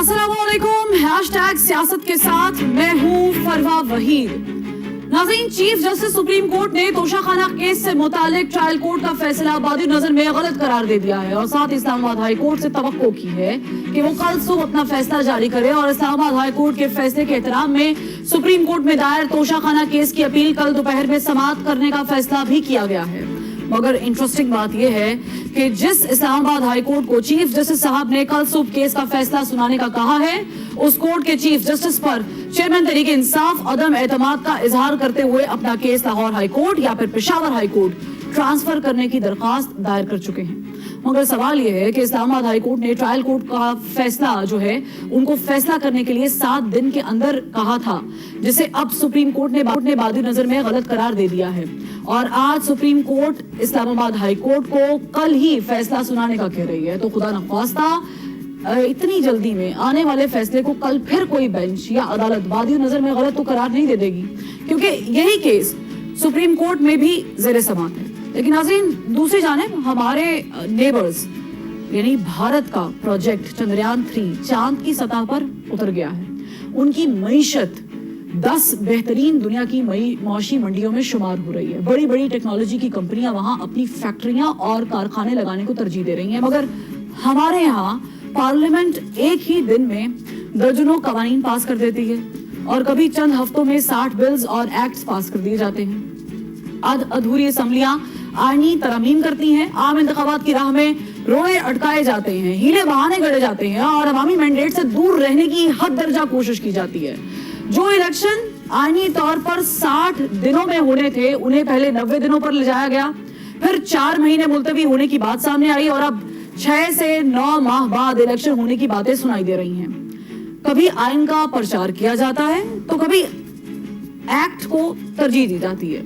अस्सलामुअलैकुम, हैशटैग सियासत के साथ मैं हूँ फरवा वहीद। नाज़रीन, चीफ जस्टिस सुप्रीम कोर्ट ने तोशाखाना केस से मुतालिक ट्रायल कोर्ट का फैसला बादी नजर में गलत करार दे दिया है और साथ इस्लामाबाद हाई कोर्ट से तवक्को की है कि वो कल सुबह अपना फैसला जारी करे। और इस्लामाबाद हाई कोर्ट के फैसले के एहतराम में सुप्रीम कोर्ट में दायर तोशाखाना केस की अपील कल दोपहर में समाअत करने का फैसला भी किया गया है। मगर इंटरेस्टिंग बात यह है कि जिस इस्लामाबाद हाई कोर्ट को चीफ जस्टिस साहब ने कल सुबह केस का फैसला सुनाने का कहा है, उस कोर्ट के चीफ जस्टिस पर चेयरमैन तहरीक इंसाफ अदम एतमाद का इजहार करते हुए अपना केस लाहौर हाई कोर्ट या फिर पेशावर हाई कोर्ट ट्रांसफर करने की दरखास्त दायर कर चुके हैं। मगर सवाल यह है कि इस्लामाबाद हाई कोर्ट ने ट्रायल कोर्ट का फैसला जो है उनको फैसला करने के लिए 7 दिन के अंदर कहा था, जिसे अब सुप्रीम कोर्ट ने बादी नजर में गलत करार दे दिया है। और आज supreme court Islamabad high court को कल ही फैसला सुनाने का कह रही है। तो खुदा न ख्वास्ता इतनी जल्दी में आने वाले फैसले को कल फिर कोई बेंच या अदालत बादी नजर में गलत तो करार नहीं दे देगी, क्योंकि यही केस सुप्रीम कोर्ट में भी ज़ेर समाअत है। लेकिन नाज़रीन, दूसरी जानिब हमारे नेबर्स यानी भारत का प्रोजेक्ट चंद्रयान 3 चांद की सतह पर उतर गया है। उनकी मईशत 10 बेहतरीन दुनिया की मौशी मंडियों में शुमार हो रही है। बड़ी बड़ी टेक्नोलॉजी की कंपनियां वहां अपनी फैक्ट्रियां और कारखाने लगाने को तरजीह दे रही हैं। मगर हमारे यहाँ पार्लियामेंट एक ही दिन में दर्जनों कवानीन पास कर देती है और कभी चंद हफ्तों में 60 बिल्स और एक्ट्स पास कर दिए जाते हैं। अधूरी असम्बलियां आईनी तरमीम करती हैं, आम इंतखाबात की राह में रोए अटकाए जाते हैं, हीले बहाने गढ़े जाते हैं और अवामी मैंडेट से दूर रहने की हद दर्जा कोशिश की जाती है। जो इलेक्शन आईनी तौर पर 60 दिनों में होने थे, उन्हें पहले 90 दिनों पर ले जाया गया, फिर 4 महीने मुलतवी होने की बात सामने आई और अब 6 से 9 माह बाद इलेक्शन होने की बातें सुनाई दे रही हैं। कभी आइन का प्रचार किया जाता है तो कभी एक्ट को तरजीह दी जाती है,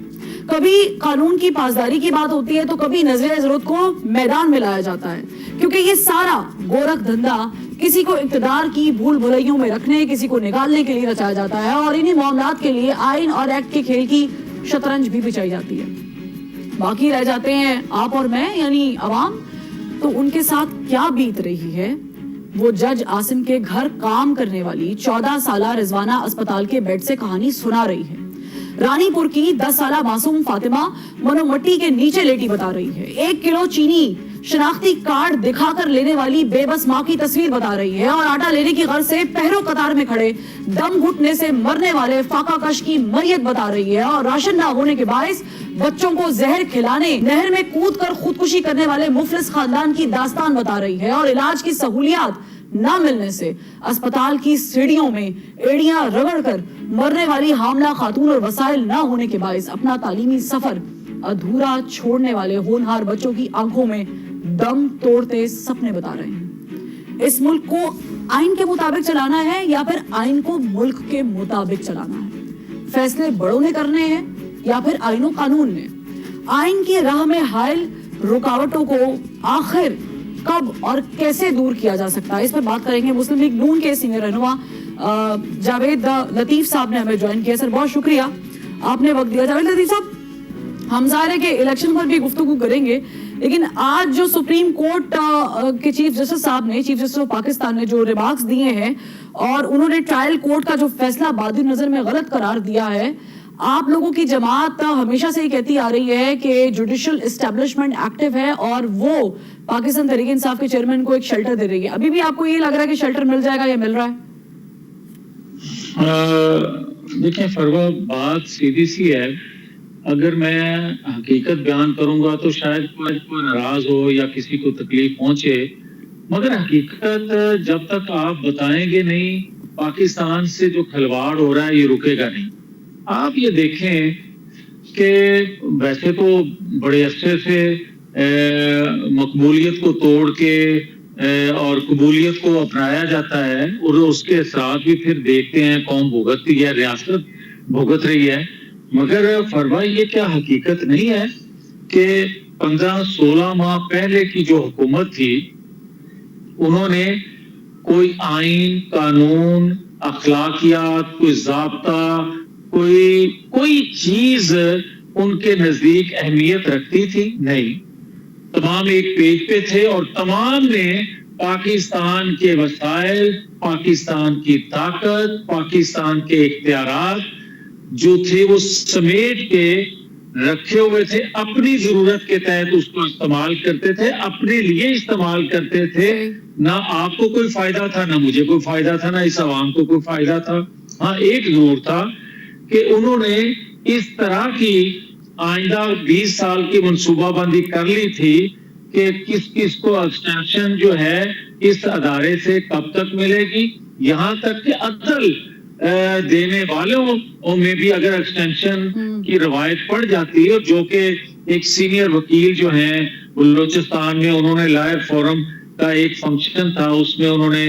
कभी कानून की पासदारी की बात होती है तो कभी नजर जरूरत को मैदान में लाया जाता है, क्योंकि ये सारा गोरख धंधा किसी को इक्तदार की भूल भुलैयों में रखने, किसी को निकालने के लिए रचाया जाता है और इन्हीं मामलात के लिए आइन और एक्ट के खेल की शतरंज भी बिछाई जाती है। बाकी रह जाते हैं आप और मैं यानी अवाम। तो उनके साथ क्या बीत रही है वो जज आसिम के घर काम करने वाली 14 साला रिजवाना अस्पताल के बेड से कहानी सुना रही है। रानीपुर की 10 साला मासूम फातिमा मनोमट्टी के नीचे लेटी बता रही है। 1 किलो चीनी शनाख्ती कार्ड दिखाकर लेने वाली बेबस माँ की तस्वीर बता रही है और आटा लेने की गर्ज से पहरों कतार में खड़े दम घुटने से मरने वाले फाका कश की मरियत बता रही है और राशन ना होने के बायस बच्चों को जहर खिलाने नहर में कूद कर खुदकुशी करने वाले मुफलिस खानदान की दास्तान बता रही है और इलाज की सहूलियात ना मिलने से अस्पताल की सीढ़ियों में एड़ियां रगड़कर मरने वाली हामला खातून और वसाइल ना होने के बायस अपना तालीमी सफर अधूरा छोड़ने वाले होनहार बच्चों की आंखों में दम तोड़ते सपने बता रहे हैं। इस मुल्क को आइन के मुताबिक चलाना है या फिर आइन को मुल्क के मुताबिक चलाना है? फैसले बड़ों ने करने हैं या फिर आइनो कानून ने? आइन की राह में हायल रुकावटों को आखिर कब और कैसे दूर किया जा सकता है, इस पर बात करेंगे। मुस्लिम लीग नून के सीनियर रहनुमा जावेद लतीफ साहब ने हमें ज्वाइन किया। सर, बहुत शुक्रिया, आपने वक्त दिया। जावेद लतीफ साहब, हम ज़ाहिर के इलेक्शन पर भी गुफ्तगू करेंगे, लेकिन आज जो सुप्रीम कोर्ट के चीफ जस्टिस साहब ने, चीफ जस्टिस ऑफ पाकिस्तान ने जो रिमार्क्स दिए हैं और उन्होंने ट्रायल कोर्ट का जो फैसला बादी नजर में गलत करार दिया है, आप लोगों की जमात हमेशा से ही कहती आ रही है कि जुडिशियल एस्टेब्लिशमेंट एक्टिव है और वो पाकिस्तान तहरीक इंसाफ के चेयरमैन को एक शेल्टर दे रही है। अभी भी आपको ये लग रहा है कि शेल्टर मिल जाएगा या मिल रहा है? देखिए फरवा, बात सीधी सी है। अगर मैं हकीकत बयान करूंगा तो शायद कोई नाराज हो या किसी को तकलीफ पहुंचे, मगर हकीकत जब तक आप बताएंगे नहीं, पाकिस्तान से जो खिलवाड़ हो रहा है ये रुकेगा नहीं। आप ये देखें कि वैसे तो बड़े अरसे से मकबूलियत को तोड़ के और कबूलियत को अपनाया जाता है और उसके असरात भी फिर देखते हैं कौम भुगतती है, रियासत भुगत रही है। मगर फरवा, ये क्या हकीकत नहीं है कि 15-16 माह पहले की जो हुकूमत थी उन्होंने कोई आइन, कानून, अखलाकियात, कोई ज़ाब्ता, कोई चीज उनके नजदीक अहमियत रखती थी? नहीं। तमाम एक पेज पे थे और तमाम ने पाकिस्तान के वसाइल, पाकिस्तान की ताकत, पाकिस्तान के इख्तियारात जो थे वो समेट के रखे हुए थे, अपनी जरूरत के तहत उसको इस्तेमाल करते थे, अपने लिए इस्तेमाल करते थे। ना आपको कोई फायदा था, ना मुझे कोई फायदा था, ना इस आवाम को कोई फायदा था। हाँ, एक जरूर था कि उन्होंने इस तरह की आइंदा 20 साल की मनसूबाबंदी कर ली थी कि किस किस को एक्सटेंशन जो है इस अदारे से कब तक मिलेगी, यहाँ तक कि अदल देने वालों में भी अगर एक्सटेंशन की रवायत पड़ जाती है, जो कि एक सीनियर वकील जो हैं बलूचिस्तान में, उन्होंने लॉयर फोरम का एक फंक्शन था, उसमें उन्होंने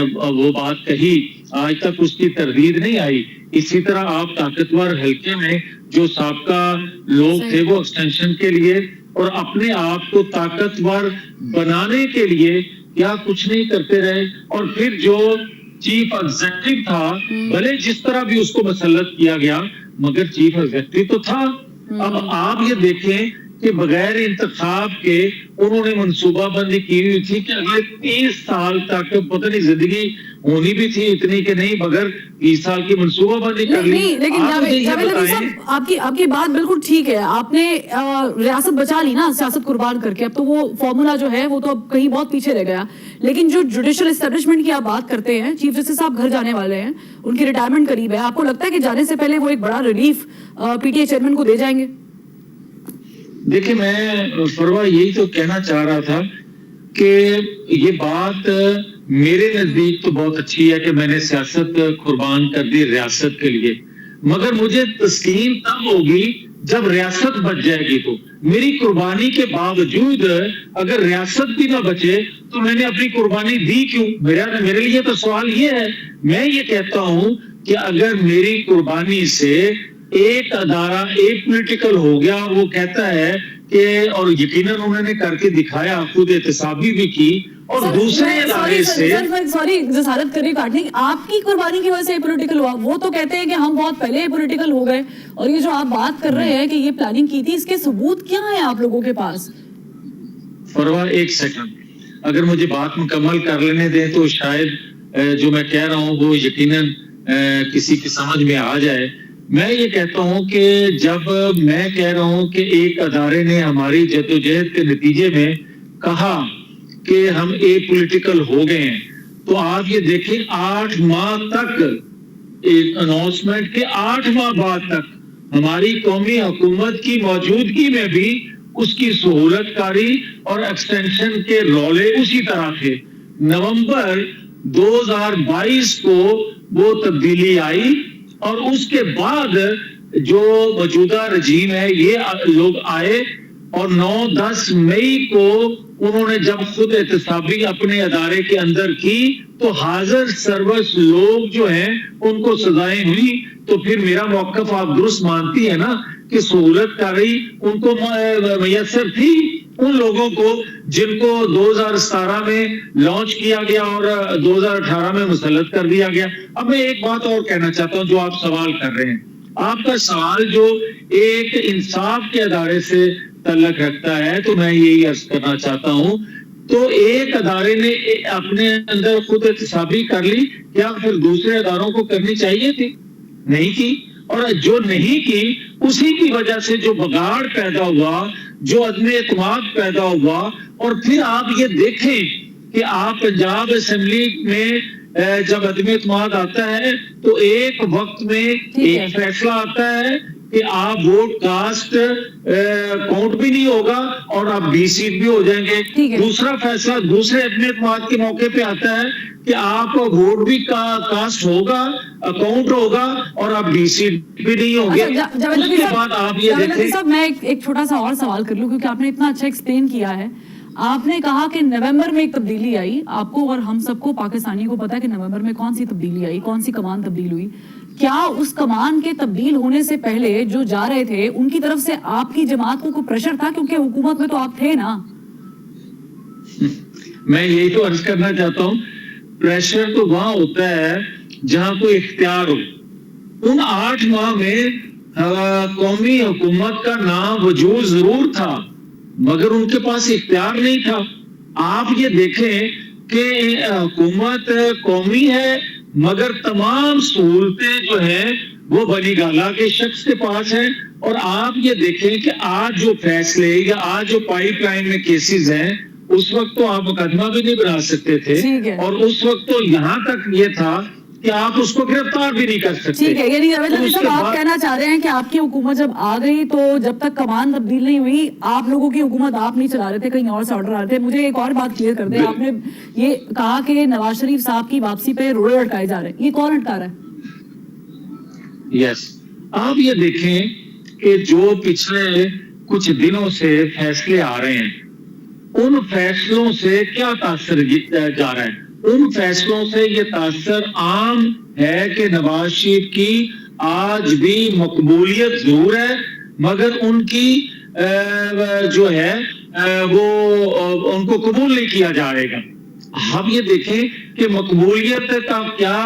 वो बात कही, आज तक उसकी तरदीद नहीं आई। इसी तरह आप ताकतवर हल्के में जो साबका लोग थे वो एक्सटेंशन के लिए और अपने आप को ताकतवर बनाने के लिए क्या कुछ नहीं करते रहे। और फिर जो चीफ एग्जीक्यूटिव था, भले जिस तरह भी उसको मसल्लत किया गया, मगर चीफ एग्जीक्यूटिव तो था। अब आप ये देखें कि बगैर इंतखाब के उन्होंने मनसूबाबंदी की हुई थी कि अगले 30 साल तक, पता नहीं जिंदगी होनी भी थी इतनी कि नहीं, मगर 30 साल की मनसूबाबंदी कर ली। लेकिन जावेद अली साहब, आपकी बात बिल्कुल ठीक है। आपने रियासत बचा ली ना सियासत कुर्बान करके, अब तो वो फॉर्मूला जो है वो तो अब कहीं बहुत पीछे रह गया। लेकिन जो जुडिशियल एस्टेब्लिशमेंट की आप बात करते हैं, चीफ जस्टिस साहब घर जाने वाले हैं, उनकी रिटायरमेंट करीब है, आपको लगता है कि जाने से पहले वो एक बड़ा रिलीफ पीटीआई चेयरमैन को दे जाएंगे? देखिए, मैं फरवा यही तो कहना चाह रहा था कि ये बात मेरे नजदीक तो बहुत अच्छी है कि मैंने सियासत कुर्बान कर दी रियासत के लिए, मगर मुझे तस्लीम तब होगी जब रियासत बच जाएगी। तो मेरी कुर्बानी के बावजूद अगर रियासत भी ना बचे तो मैंने अपनी कुर्बानी दी क्यों? मेरे लिए तो सवाल ये है। मैं ये कहता हूं कि अगर मेरी कुर्बानी से एक अदारा एक पॉलिटिकल हो गया, वो कहता है कि, और यकीनन उन्होंने करके दिखाया, खुद एहतसाबी भी की, और दूसरे अदारे से सॉरी जसारत करिए काटने, आपकी कुर्बानी की वजह से पॉलिटिकल हुआ। वो तो कहते हैं कि हम बहुत पहले पॉलिटिकल हो गए, और ये जो आप बात कर रहे हैं कि ये प्लानिंग की थी, इसके सबूत क्या है आप लोगों के पास? फरवा एक सेकंड, अगर मुझे बात मुकम्मल कर लेने दें तो शायद जो मैं कह रहा हूं वो यकीनन किसी की समझ में आ जाए। मैं ये कहता हूं कि जब मैं कह रहा हूं कि एक अदारे ने हमारी जद्दोजहद के नतीजे में कहा कि हम पॉलिटिकल हो गए हैं, तो आप ये देखें 8 माह तक, एक अनाउंसमेंट के 8 माह बाद तक हमारी कौमी हुकूमत की मौजूदगी में भी उसकी सहूलतकारी और एक्सटेंशन के रौले उसी तरह थे। नवंबर 2022 को वो तब्दीली आई, और उसके बाद जो मौजूदा रजीम है ये लोग आए, और 9-10 मई को उन्होंने जब खुद एहतसाबी अपने अदारे के अंदर की, तो हाजिर सर्वस लोग जो हैं उनको सजाएं हुई। तो फिर मेरा मौकफ आप दुरुस्त मानती है ना कि सहूलतकारी उनको मैसर थी, उन लोगों को जिनको 2017 में लॉन्च किया गया और 2018 में मुसल्लत कर दिया गया। अब मैं एक बात और कहना चाहता हूं, जो आप सवाल कर रहे हैं, आपका सवाल जो एक इंसाफ के अदारे से तल्लक रखता है, तो मैं यही अर्ज करना चाहता हूं, तो एक अदारे ने अपने अंदर खुद एहतसाबी कर ली, क्या फिर दूसरे अदारों को करनी चाहिए थी? नहीं की, और जो नहीं की उसी की वजह से जो बगाड़ पैदा हुआ, जो अदम एतमाद पैदा हुआ। और फिर आप ये देखें कि आप पंजाब असेंबली में जब अदम एतमाद आता है तो एक वक्त में एक फैसला आता है कि आप वोट कास्ट काउंट भी नहीं होगा और आप 20 सीट भी हो जाएंगे। दूसरा फैसला दूसरे अदम एतमाद के मौके पे आता है कि आप वोट भी कास्ट होगा, अकाउंट होगा, और आप 20 सीट भी नहीं होंगे। उसके बाद आप ये देखें। साहब, मैं एक छोटा सा और सवाल कर लूं, क्योंकि आपने इतना अच्छा एक्सप्लेन किया है। आपने कहा कि नवंबर में एक तब्दीली आई, आपको और हम सबको पाकिस्तानी को पता है कि नवंबर में कौन सी तब्दीली आई, कौन सी कमान तब्दील हुई। क्या उस कमान के तब्दील होने से पहले जो जा रहे थे उनकी तरफ से आपकी जमात को कोई प्रेशर था? क्योंकि हुकूमत में तो आप थे ना। मैं यही तो अर्ज करना चाहता हूँ, प्रेशर तो वहां होता है जहां कोई इख्तियार हो। उन 8 माह में कौमी हुकूमत का नाम वजूद जरूर था, मगर उनके पास इख्तियार नहीं था। आप ये देखें کہ हुकूमत कौमी है मगर तमाम सहूलतें जो है वो बनी गाला के शख्स के पास है। और आप ये देखें कि आज जो फैसले या आज जो पाइपलाइन में केसेस हैं उस वक्त तो आप मुकदमा भी नहीं बना सकते थे, और उस वक्त तो यहाँ तक ये था कि आप उसको गिरफ्तार भी नहीं कर सकते। ठीक है, यानी जावेद लतीफ उसके साहब आप बाद- कहना चाह रहे हैं कि आपकी हुकूमत जब आ गई तो जब तक कमान तब्दील नहीं हुई आप लोगों की हुकूमत आप नहीं चला रहे थे, कहीं और से ऑर्डर आ रहे थे। मुझे एक और बात क्लियर कर दे, आपने ये कहा कि नवाज शरीफ साहब की वापसी पे रोड़े अटकाए जा रहे हैं, ये कौन अटका रहा है? यस, आप ये देखें कि जो पिछले कुछ दिनों से फैसले आ रहे हैं उन फैसलों से क्या तासर जा रहा है? उन फैसलों से ये तासर आम है कि नवाज शरीफ की आज भी मकबूलियत जरूर है मगर उनकी जो है वो उनको कबूल नहीं किया जाएगा। हम ये देखें कि मकबूलियत का क्या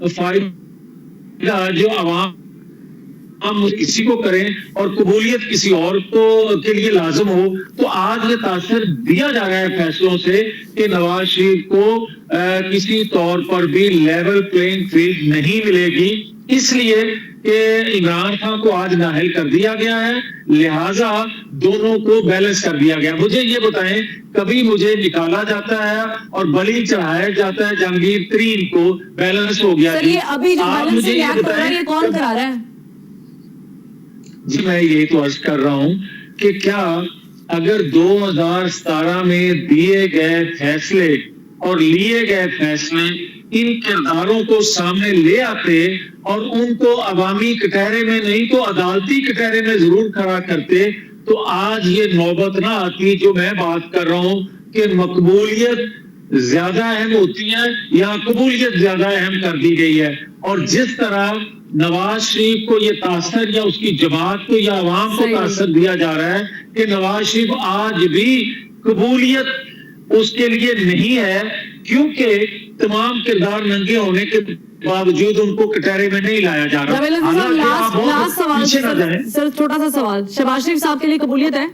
फायदा जो आवाम हम किसी को करें और कबूलियत किसी और को के लिए लाजम हो। तो आज ये तासर दिया जा रहा है फैसलों से कि नवाज शरीफ को किसी तौर पर भी लेवल प्लेइंग फील्ड नहीं मिलेगी, इसलिए कि इमरान खान को आज नाअहल कर दिया गया है, लिहाजा दोनों को बैलेंस कर दिया गया। मुझे ये बताएं, कभी मुझे निकाला जाता है और बलि चढ़ाया जाता है जहांगीर तरीन को बैलेंस हो गया। सर ये अभी जो आप बैलेंस मुझे ये हो रहा है बताएं, ये कौन करा रहा है? जी मैं यही तो अर्ज कर रहा हूं कि क्या अगर 2017 में दिए गए फैसले और लिए गए फैसले इन किरदारों को सामने ले आते और उनको अवामी कटहरे में नहीं तो अदालती कटहरे में जरूर खड़ा करते तो आज ये नौबत ना आती जो मैं बात कर रहा हूं कि मकबूलियत ज्यादा अहम होती है या कबूलियत ज्यादा अहम कर दी गई है। और जिस तरह नवाज शरीफ को ये तासर या उसकी जमात को या अवाम को तासर दिया जा रहा है कि नवाज शरीफ आज भी कबूलियत उसके लिए नहीं है क्योंकि तमाम किरदार नंगे होने के बावजूद उनको कटहरे में नहीं लाया जा रहा। जावेद लतीफ साहब, लास्ट सवाल पीछे ना जाएं। सर छोटा सा सवाल, शहबाज शरीफ साहब के लिए कबूलियत है?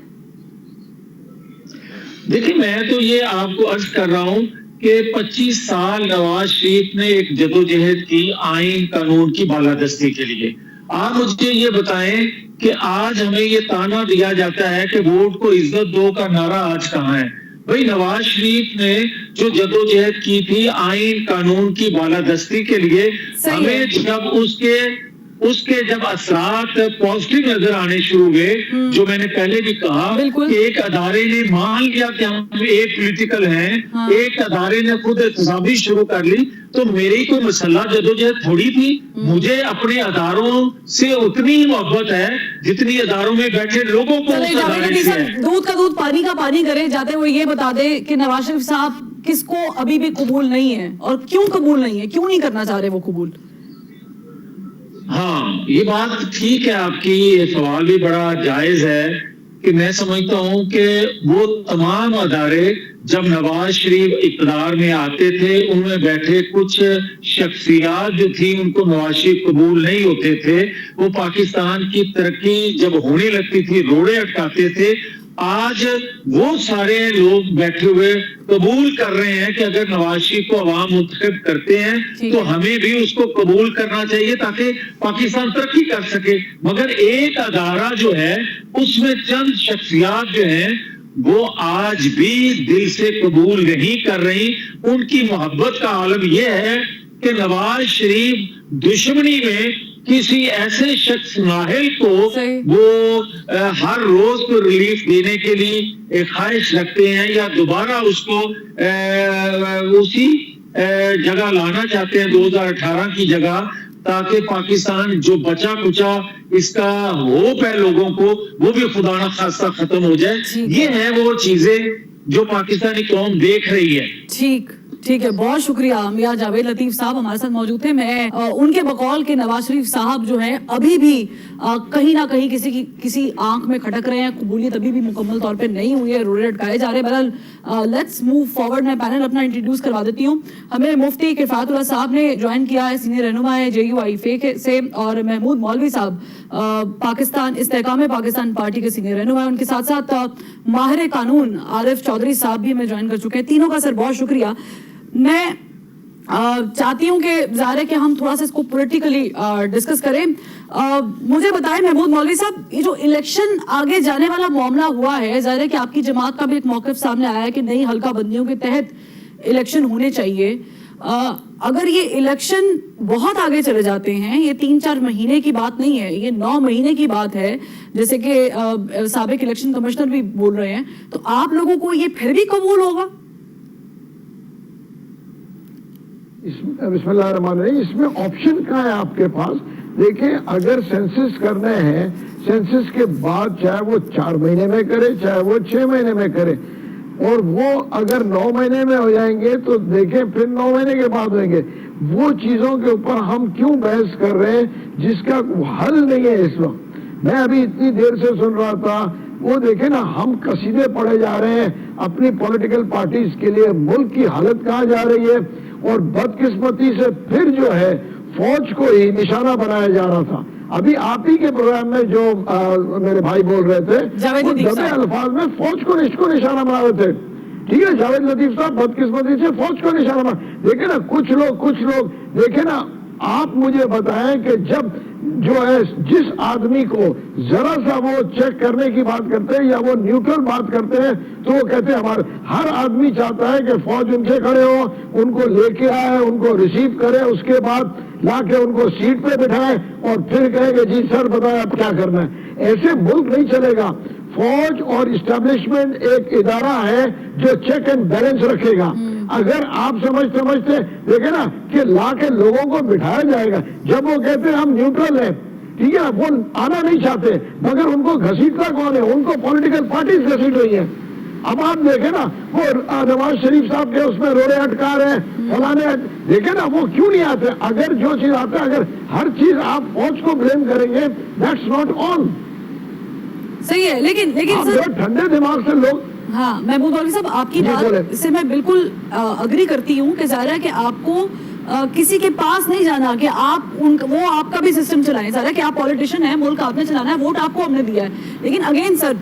देखिए मैं तो ये आपको अर्ज कर रहा हूं कि 25 साल नवाज शरीफ ने एक जदोजहद की आइन कानून की बालादस्ती के लिए। आप मुझे ये बताएं कि आज हमें ये ताना दिया जाता है कि वोट को इज्जत दो का नारा आज कहाँ है? भाई नवाज शरीफ ने जो जदोजहद की थी आइन कानून की बालादस्ती के लिए, हमें जब उसके जब असरात पॉजिटिव नजर आने शुरू हुए, जो मैंने पहले भी कहा कि एक अदारे ने मान लिया कि हम एक पॉलिटिकल हैं, एक अदारे ने खुद एहतसाबी शुरू कर ली, तो मेरी कोई मसला जदोजहद थोड़ी थी। मुझे अपने अदारों से उतनी ही मोहब्बत है जितनी अदारों में बैठे लोगों को उस अदारे से है। दूध का दूध पानी का पानी करे जाते हुए ये बता दे कि नवाज शरीफ साहब किसको अभी भी कबूल नहीं है और क्यों कबूल नहीं है, क्यों नहीं करना चाह रहे वो कबूल? हाँ ये बात ठीक है आपकी, ये सवाल भी बड़ा जायज है कि मैं समझता हूं कि वो तमाम अदारे जब नवाज शरीफ इक़्तिदार में आते थे उनमें बैठे कुछ शख्सियात जो थी उनको नवाज शरीफ कबूल नहीं होते थे, वो पाकिस्तान की तरक्की जब होने लगती थी रोड़े अटकाते थे। आज वो सारे लोग बैठे हुए कबूल कर रहे हैं कि अगर नवाज शरीफ को अवाम मुंतखब करते हैं तो हमें भी उसको कबूल करना चाहिए ताकि पाकिस्तान तरक्की कर सके। मगर एक अदारा जो है उसमें चंद शख्सियात जो हैं वो आज भी दिल से कबूल नहीं कर रही। उनकी मोहब्बत का आलम यह है कि नवाज शरीफ दुश्मनी में किसी ऐसे शख्स नाहिल को वो हर रोज को रिलीफ देने के लिए एक ख्वाहिश रखते हैं या दोबारा उसको उसी जगह लाना चाहते हैं 2018 की जगह, ताकि पाकिस्तान जो बचा कुचा इसका होप है लोगों को वो भी खुदा ना खास्ता खत्म हो जाए। ये है वो चीजें जो पाकिस्तानी कौम देख रही है। ठीक है, बहुत शुक्रिया मियां जावेद लतीफ साहब हमारे साथ मौजूद थे। मैं उनके बकौल के नवाज शरीफ साहब जो हैं अभी भी कहीं ना कहीं किसी आंख में खटक रहे हैं, कबूलियत अभी भी मुकम्मल तौर पे नहीं हुई है, रोड़े अटकाए जा रहे हैं। बहरहाल लेट्स मूव फॉरवर्ड। मैं पैनल अपना इंट्रोड्यूस करवा देती हूँ। हमें मुफ्ती किफायतुल्लाह साहब ने ज्वाइन किया है, सीनियर रहनुमा है JUIFA से, और महमूद मौलवी साहब पाकिस्तान इस्तेहकाम पाकिस्तान पार्टी के सीनियर रहनुमा है। उनके साथ साथ माहिर कानून आरिफ चौधरी साहब भी हमें ज्वाइन कर चुके हैं। तीनों का सर बहुत शुक्रिया। मैं चाहती हूं कि ज़ाहिर है कि हम थोड़ा सा इसको पॉलिटिकली डिस्कस करें। मुझे बताएं महमूद मौलवी साहब, ये जो इलेक्शन आगे जाने वाला मामला हुआ है, ज़ाहिर है कि आपकी जमात का भी एक मौक़िफ़ सामने आया है कि नई हल्का बंदियों के तहत इलेक्शन होने चाहिए। अगर ये इलेक्शन बहुत आगे चले जाते हैं, ये 3-4 महीने की बात नहीं है, ये 9 महीने की बात है, जैसे कि साबिक इलेक्शन कमिश्नर भी बोल रहे हैं, तो आप लोगों को ये फिर भी कबूल होगा? बिस्मिल्लाहिर्रहमानिर्रहीम, इसमें ऑप्शन क्या है आपके पास? देखिए, अगर सेंसस करने हैं, सेंसस के बाद चाहे वो 4 महीने में करे, चाहे वो 6 महीने में करे, और वो अगर 9 महीने में हो जाएंगे तो देखें फिर 9 महीने के बाद होंगे। वो चीजों के ऊपर हम क्यों बहस कर रहे हैं जिसका हल नहीं है इस वक्त? मैं अभी इतनी देर से सुन रहा था, वो देखे ना, हम कसीदे पढ़े जा रहे हैं अपनी पॉलिटिकल पार्टीज के लिए, मुल्क की हालत कहाँ जा रही है, और बदकिस्मती से फिर जो है फौज को ही निशाना बनाया जा रहा था। अभी आप ही के प्रोग्राम में जो मेरे भाई बोल रहे थे, वो दबे अल्फाज में फौज को निशाना बना रहे थे। ठीक है, जावेद लतीफ साहब बदकिस्मती से फौज को निशाना बना। देखे ना, कुछ लोग देखे ना, आप मुझे बताएं कि जब जो है जिस आदमी को जरा सा वो चेक करने की बात करते हैं या वो न्यूट्रल बात करते हैं, तो वो कहते हैं हमारे हर आदमी चाहता है कि फौज उनसे खड़े हो, उनको लेके आए, उनको रिसीव करे, उसके बाद लाके उनको सीट पे बिठाए और फिर कहेंगे जी सर बताएं अब क्या करना है। ऐसे मुल्क नहीं चलेगा। फौज और इस्टेब्लिशमेंट एक इदारा है जो चेक एंड बैलेंस रखेगा। अगर आप समझते देखे ना कि ला के लोगों को बिठाया जाएगा, जब वो कहते हैं हम न्यूट्रल हैं, ठीक है ना, वो आना नहीं चाहते, मगर उनको घसीटता कौन है? उनको पॉलिटिकल पार्टीज घसीट रही है। अब आप देखे ना, वो नवाज शरीफ साहब के उसमें रोड़े अटकार है, फलाने, देखे ना, वो क्यों नहीं आते? अगर जो चीज आता है, अगर हर चीज आप फौज को ब्लेम करेंगे, दैट्स नॉट ऑन। सही है, लेकिन सर ठंडे दिमाग से लोग, हाँ महमूद मौलवी साहब, आपकी बात से मैं बिल्कुल अग्री करती हूँ कि ज़ाहिर है कि आपको किसी के पास नहीं जाना कि आप वो आपका भी सिस्टम चलाएं। ज़ाहिर है कि आप पॉलिटिशियन हैं, मुल्क आपने चलाना है, वोट आपको हमने दिया है। लेकिन अगेन सर,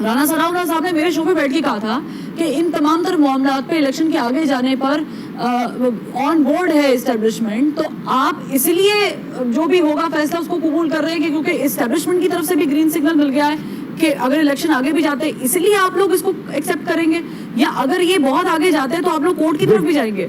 राना सनाउल्लाह साहब ने मेरे शो में बैठ के कहा था कि इन तमाम तर मामलात पे इलेक्शन के आगे जाने पर ऑन बोर्ड है इस्टेब्लिशमेंट, तो आप इसलिए जो भी होगा फैसला उसको कबूल कर रहे हैं कि क्योंकि इस्टेब्लिशमेंट की तरफ से भी ग्रीन सिग्नल मिल गया है कि अगर इलेक्शन आगे भी जाते हैं इसलिए आप लोग इसको एक्सेप्ट करेंगे, या अगर ये बहुत आगे जाते हैं तो आप लोग कोर्ट की तरफ भी जाएंगे?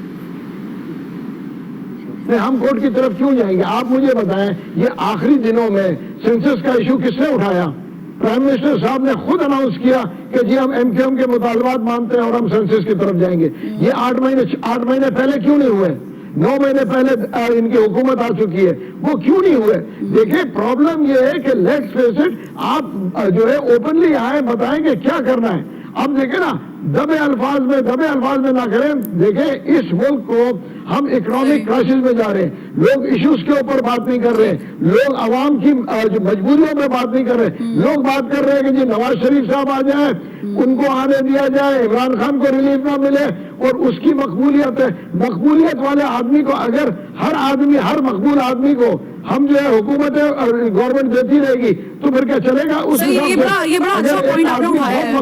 नहीं, हम कोर्ट की तरफ क्यों जाएंगे? आप मुझे बताएं, ये आखिरी दिनों में सेंसस का इशू किसने उठाया? प्राइम मिनिस्टर साहब ने खुद अनाउंस किया कि जी हम एमक्यूएम के मुतालबात मानते हैं और हम सेंसस की तरफ जाएंगे। ये 8 महीने पहले क्यों नहीं हुए? 9 महीने पहले इनकी हुकूमत आ चुकी है, वो क्यों नहीं हुए? देखिए, प्रॉब्लम ये है कि लेट्स फेस इट, आप जो है ओपनली आए, बताएंगे क्या करना है। अब देखे ना, दबे अल्फाज में ना करें। देखे, इस मुल्क को हम इकोनॉमिक क्राइसिस में जा रहे हैं, लोग इश्यूज के ऊपर बात नहीं कर रहे, लोग आवाम की जो मजबूरियों में बात नहीं कर रहे, लोग बात कर रहे हैं कि जी नवाज शरीफ साहब आ जाए, उनको आने दिया जाए, इमरान खान को रिलीफ ना मिले, और उसकी मकबूलियत है। मकबूलियत वाले आदमी को अगर हर मकबूल आदमी को हम जो है हुकूमत गवर्नमेंट देती रहेगी तो फिर क्या चलेगा? उस ये बड़ा अच्छा पॉइंट आपने उठाया है।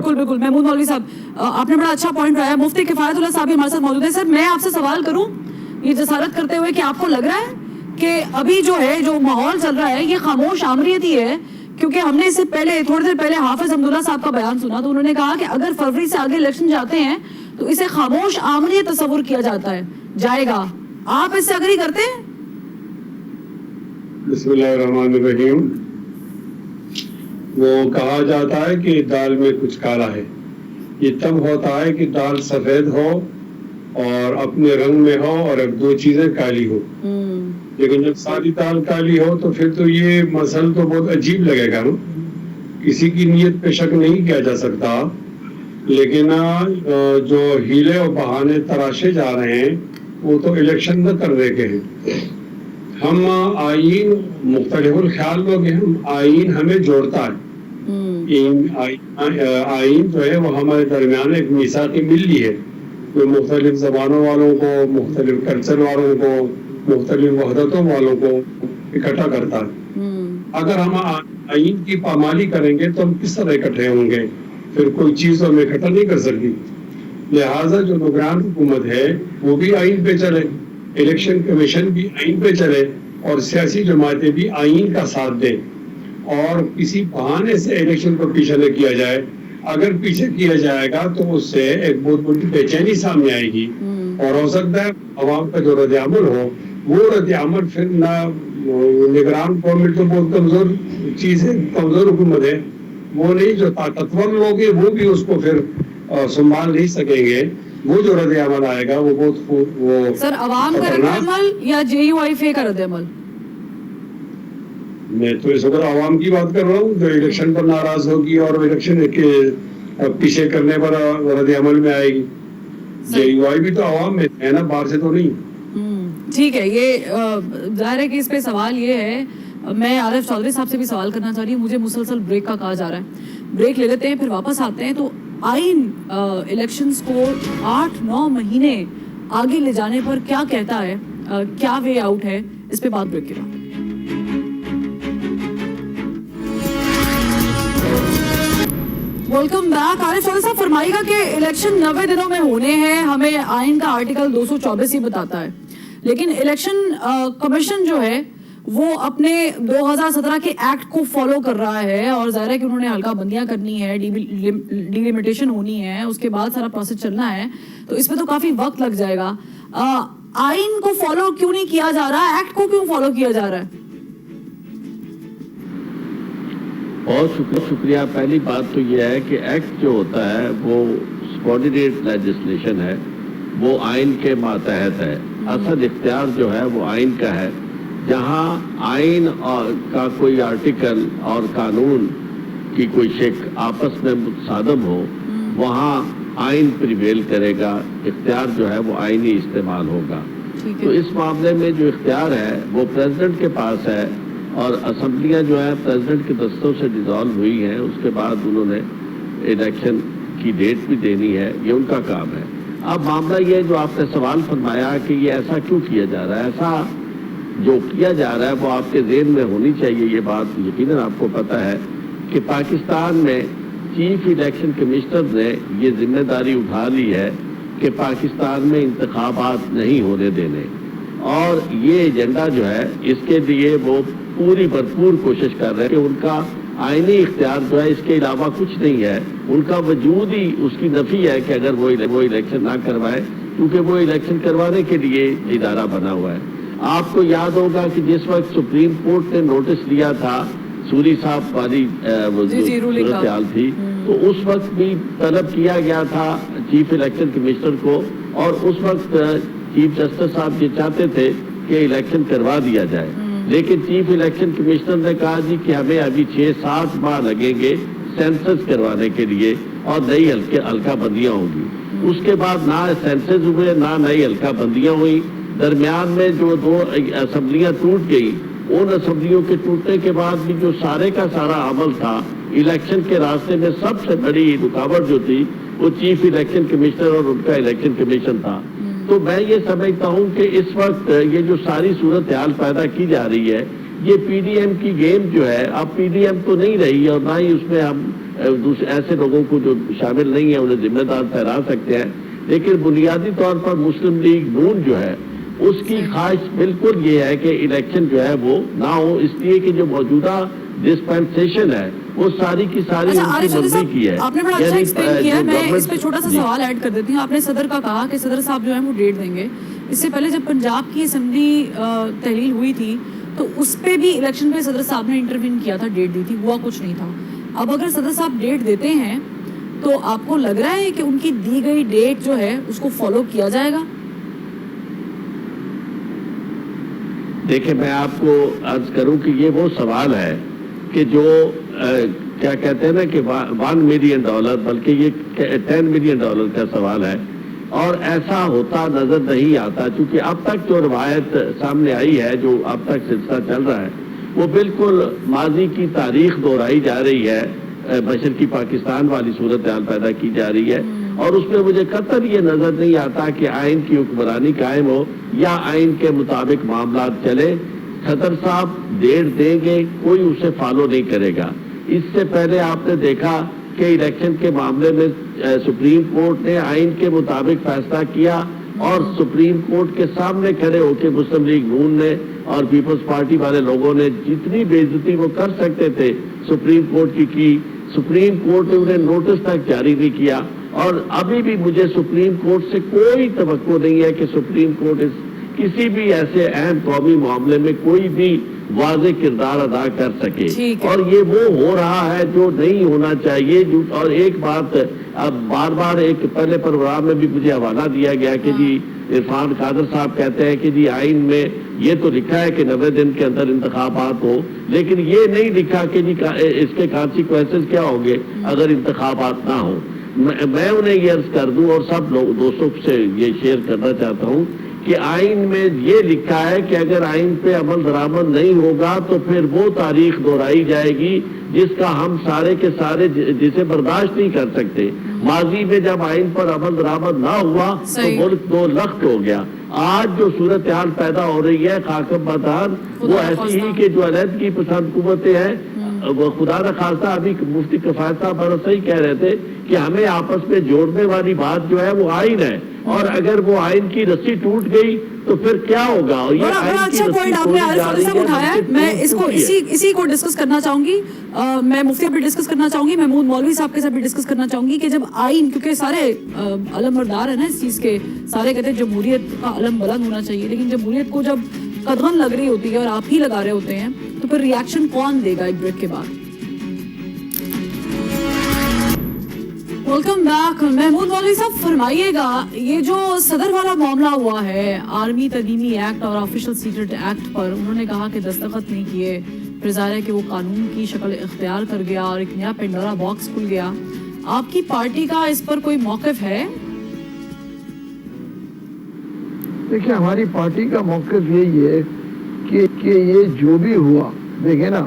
बिल्कुल महमूद मौलवी साहब, आपने बड़ा अच्छा पॉइंट उठाया। मुफ्ती किफायतुल्लाह साहब हमारे साथ मौजूद है। सर, मैं आपसे सवाल करूं ये जसारत करते हुए कि आपको लग रहा है कि अभी जो माहौल चल रहा है ये खामोश आमरीत ही है? क्योंकि हमने इससे पहले थोड़ी देर पहले हाफिज अब्दुल्ला साहब का बयान सुना, तो उन्होंने कहा कि अगर फरवरी से आगे इलेक्शन जाते हैं तो इसे खामोश आमरीत तस्वुर किया जाएगा। आप इससे अग्री करते हैं? बिस्मिल्लाहिर्रहमानिर्रहीम। वो कहा जाता है कि दाल में कुछ काला है। ये तब होता है कि दाल सफेद हो और अपने रंग में हो और अब 2 चीजें काली हो। लेकिन जब सारी दाल काली हो तो फिर तो ये मसल तो बहुत अजीब लगेगा ना। किसी की नीयत पे शक नहीं किया जा सकता, लेकिन जो हीले और बहाने तराशे जा रहे हैं वो तो इलेक्शन न करने के हैं। हम आईन मुख्तलिफुल ख्याल लोग हैं, हम आईन हमें जोड़ता है। आईन जो है वो हमारे दरमियान एक मीसाकी मिली है जो मुख्तलिफ जबानों वालों को, मुख्तलिफ कल्चर वालों को, मुख्तलिफ वहदतों वालों को इकट्ठा करता है। अगर हम आईन की पामाली करेंगे तो हम किस तरह इकट्ठे होंगे? फिर कोई चीज हमें इकट्ठा नहीं कर सकती। لہٰذا جو نگران حکومت ہے وہ بھی آئین پہ چلے, الیکشن کمیشن بھی آئین پہ چلے, اور سیاسی جماعتیں بھی آئین کا ساتھ دیں, اور کسی بہانے سے الیکشن کو پیچھے نہ کیا جائے. اگر پیچھے کیا جائے گا تو اس سے ایک بہت بڑی بے چینی سامنے آئے گی, اور ہو سکتا ہے عوام کا جو رد عمل ہو وہ رد عمل پھر نہ, نگران گورنمنٹ تو بہت کمزور چیز ہے, کمزور حکومت ہے, وہ نہیں, جو طاقتور لوگ ہیں وہ بھی اس کو پھر سنبھال نہیں سکیں گے. وہ جو رد عمل آئے گا وہ بہت وہ سر عوام کا رد عمل یا JUIFA کا رد عمل؟ میں تو اس وقت عوام کی بات کر رہا ہوں جو الیکشن پر ناراض ہوگی اور الیکشن کے پیچھے کرنے پر رد عمل میں آئے گی. JUI بھی تو عوام میں ہے نا, باہر سے تو نہیں. ٹھیک ہے, یہ ظاہر ہے کہ اس پہ سوال یہ ہے, میں عارف چودھری صاحب سے بھی سوال کرنا چاہ رہی ہوں. مجھے مسلسل بریک کا کہا جا رہا ہے, بریک لے لیتے ہیں پھر واپس آتے ہیں. تو آئین الیکشنز کو 8-9 مہینے آگے لے جانے پر کیا کہتا ہے, کیا وے آؤٹ ہے, اس پہ بات بریک کے بعد. Welcome back. عارف چودھری صاحب فرمائیے گا کہ الیکشن 90 دنوں میں ہونے ہیں, ہمیں آئین کا آرٹیکل 224 ہی بتاتا ہے, لیکن الیکشن کمیشن جو ہے وہ اپنے 2017 کے ایکٹ کو فالو کر رہا ہے, اور ظاہر ہے کہ انہوں نے حلقہ بندیاں کرنی ہے, ڈیلیمیٹیشن ہونی ہے, اس کے بعد سارا پروسیس چلنا ہے, تو اس میں تو کافی وقت لگ جائے گا. آئین کو فالو کیوں نہیں کیا جا رہا, ایکٹ کو کیوں فالو کیا جا رہا ہے؟ بہت شکریہ. پہلی بات تو یہ ہے کہ ایکٹ جو ہوتا ہے وہ سبارڈینیٹ لیجسلیشن ہے, وہ آئین کے ماتحت ہے. اصل اختیار جو ہے وہ آئین کا ہے. جہاں آئین کا کوئی آرٹیکل اور قانون کی کوئی شک آپس میں متصادم ہو, وہاں آئین پریویل کرے گا, اختیار جو ہے وہ آئینی استعمال ہوگا. تو اس معاملے میں جو اختیار ہے وہ پریزیڈنٹ کے پاس ہے, اور اسمبلیاں جو ہے پریزیڈنٹ کے دستوں سے ڈیزالو ہوئی ہیں, اس کے بعد انہوں نے الیکشن کی ڈیٹ بھی دینی ہے, یہ ان کا کام ہے. اب معاملہ یہ جو آپ نے سوال فرمایا کہ یہ ایسا کیوں کیا جا رہا ہے, ایسا جو کیا جا رہا ہے وہ آپ کے ذہن میں ہونی چاہیے. یہ بات یقیناً آپ کو پتہ ہے کہ پاکستان میں چیف الیکشن کمشنر نے یہ ذمہ داری اٹھا لی ہے کہ پاکستان میں انتخابات نہیں ہونے دینے, اور یہ ایجنڈا جو ہے اس کے لیے وہ پوری بھرپور کوشش کر رہے ہیں کہ ان کا آئینی اختیار جو ہے اس کے علاوہ کچھ نہیں ہے. ان کا وجود ہی اس کی نفی ہے کہ اگر وہ الیکشن نہ کروائے, کیونکہ وہ الیکشن کروانے کے لیے ادارہ بنا ہوا ہے. آپ کو یاد ہوگا کہ جس وقت سپریم کورٹ نے نوٹس لیا تھا سوری صاحب والی صورتحال تھی, تو اس وقت بھی طلب کیا گیا تھا چیف الیکشن کمشنر کو, اور اس وقت چیف جسٹس صاحب یہ چاہتے تھے کہ الیکشن کروا دیا جائے, لیکن چیف الیکشن کمشنر نے کہا جی کہ ہمیں ابھی 6-7 ماہ لگیں گے سینسس کروانے کے لیے, اور نئی حلقہ بندیاں ہوں گی. اس کے بعد نہ سینسس ہوئے نہ نئی حلقہ بندیاں ہوئی. درمیان میں جو 2 اسمبلیاں ٹوٹ گئی, ان اسمبلیوں کے ٹوٹنے کے بعد بھی جو سارے کا سارا عمل تھا الیکشن کے راستے میں, سب سے بڑی رکاوٹ جو تھی وہ چیف الیکشن کمشنر اور ان کا الیکشن کمیشن تھا. تو میں یہ سمجھتا ہوں کہ اس وقت یہ جو ساری صورتحال پیدا کی جا رہی ہے, یہ پی ڈی ایم کی گیم جو ہے, اب پی ڈی ایم تو نہیں رہی, اور نہ ہی اس میں ہم ایسے لوگوں کو جو شامل نہیں ہیں انہیں ذمہ دار ٹھہرا سکتے ہیں, لیکن بنیادی طور پر مسلم لیگ نون جو ہے اس کی خواہش بالکل یہ ہے کہ الیکشن جو ہے وہ نہ ہو, اس لیے کہ جو موجودہ ڈسپینسیشن ہے وہ ساری کی ساری ان کی مرضی کی ہے. آپ نے بڑا اچھا ایکسپلین کیا. میں اس پہ چھوٹا سا سوال ایڈ کر دیتی ہوں. آپ نے صدر کا کہا کہ صدر صاحب جو ہے وہ ڈیٹ دیں گے. اس سے پہلے جب پنجاب کی اسمبلی تحلیل ہوئی تھی تو اس پہ بھی الیکشن پہ صدر صاحب نے انٹروین کیا تھا, ڈیٹ دی تھی, ہوا کچھ نہیں تھا. اب اگر صدر صاحب ڈیٹ دیتے ہیں تو آپ کو لگ رہا ہے کہ ان کی دی گئی ڈیٹ جو ہے اس کو فالو کیا جائے گا؟ دیکھیں میں آپ کو عرض کروں کہ یہ وہ سوال ہے کہ جو کیا کہتے ہیں نا کہ $1 ملین, بلکہ یہ $10 ملین کا سوال ہے, اور ایسا ہوتا نظر نہیں آتا, چونکہ اب تک جو روایت سامنے آئی ہے, جو اب تک سلسلہ چل رہا ہے, وہ بالکل ماضی کی تاریخ دہرائی جا رہی ہے, مشرقی پاکستان والی صورتحال پیدا کی جا رہی ہے, اور اس میں مجھے قطعاً یہ نظر نہیں آتا کہ آئین کی حکمرانی قائم ہو یا آئین کے مطابق معاملات چلے. صدر صاحب ڈیٹ دیں گے, کوئی اسے فالو نہیں کرے گا. اس سے پہلے آپ نے دیکھا کے الیکشن کے معاملے میں سپریم کورٹ نے آئین کے مطابق فیصلہ کیا اور سپریم کورٹ کے سامنے کھڑے ہو کے مسلم لیگ نون نے اور پیپلز پارٹی والے لوگوں نے جتنی بے عزتی وہ کر سکتے تھے سپریم کورٹ کی سپریم کورٹ نے انہیں نوٹس تک جاری نہیں کیا. اور ابھی بھی مجھے سپریم کورٹ سے کوئی توقع نہیں ہے کہ سپریم کورٹ کسی بھی ایسے اہم قومی معاملے میں کوئی بھی واضح کردار ادا کر سکے. اور یہ وہ ہو رہا ہے جو نہیں ہونا چاہیے. اور ایک بات اب بار بار ایک پہلے پروگرام میں بھی مجھے حوالہ دیا گیا کہ جی عرفان قادر صاحب کہتے ہیں کہ جی آئین میں یہ تو لکھا ہے کہ 90 دن کے اندر انتخابات ہو, لیکن یہ نہیں لکھا کہ جی اس کے کانسیکوینسز کیا ہوں گے اگر انتخابات نہ ہوں. میں انہیں یہ عرض کر دوں اور سب دوستوں سے یہ شیئر کرنا چاہتا ہوں کہ آئین میں یہ لکھا ہے کہ اگر آئین پہ عمل درآمد نہیں ہوگا تو پھر وہ تاریخ دہرائی جائے گی جس کا ہم سارے کے سارے جسے برداشت نہیں کر سکتے. ماضی میں جب آئین پر عمل درآمد نہ ہوا تو ملک 2 لخت ہو گیا. آج جو صورتحال پیدا ہو رہی ہے خاکم بدان وہ ایسی ہی کہ جو علیحدگی پسند قوتیں ہیں. خدا نہ خواستہ ابھی مفتی کفایت صاحب بڑا صحیح کہہ رہے تھے کہ ہمیں آپس میں جوڑنے والی بات جو ہے وہ آئین ہے, اور اگر وہ آئین کی رسی ٹوٹ گئی تو پھر کیا ہوگا. اور یہ بڑا اچھا پوائنٹ آپ نے عارف صاحب اٹھایا ہے. میں اس کو اسی کو ڈسکس کرنا چاہوں گی. میں مفتی بھی ڈسکس کرنا چاہوں گی, محمود مولوی صاحب کے ساتھ بھی ڈسکس کرنا چاہوں گی کہ جب آئین, کیونکہ سارے علم بردار ہیں نا اس چیز کے, سارے کہتے ہیں جمہوریت کا علم بلند ہونا چاہیے, لیکن جمہوریت کو جب قدغن لگ رہی ہوتی ہے اور آپ ہی لگا رہے ہوتے ہیں تو پھر ریاکشن کون دے گا ایک بریک کے بعد. Welcome back. محمود مولوی صاحب فرمائیے گا, یہ جو صدر والا معاملہ ہوا ہے آرمی ترمیمی ایکٹ اور آفیشل سیکرٹ ایکٹ پر, انہوں نے کہا کہ دستخط نہیں کیے, پھر ظاہر ہے کہ وہ قانون کی شکل اختیار کر گیا اور ایک نیا پنڈورا باکس کھل گیا. آپ کی پارٹی کا اس پر کوئی موقف ہے؟ دیکھیں ہماری پارٹی کا موقف یہی ہے کہ یہ جو بھی ہوا دیکھیں نا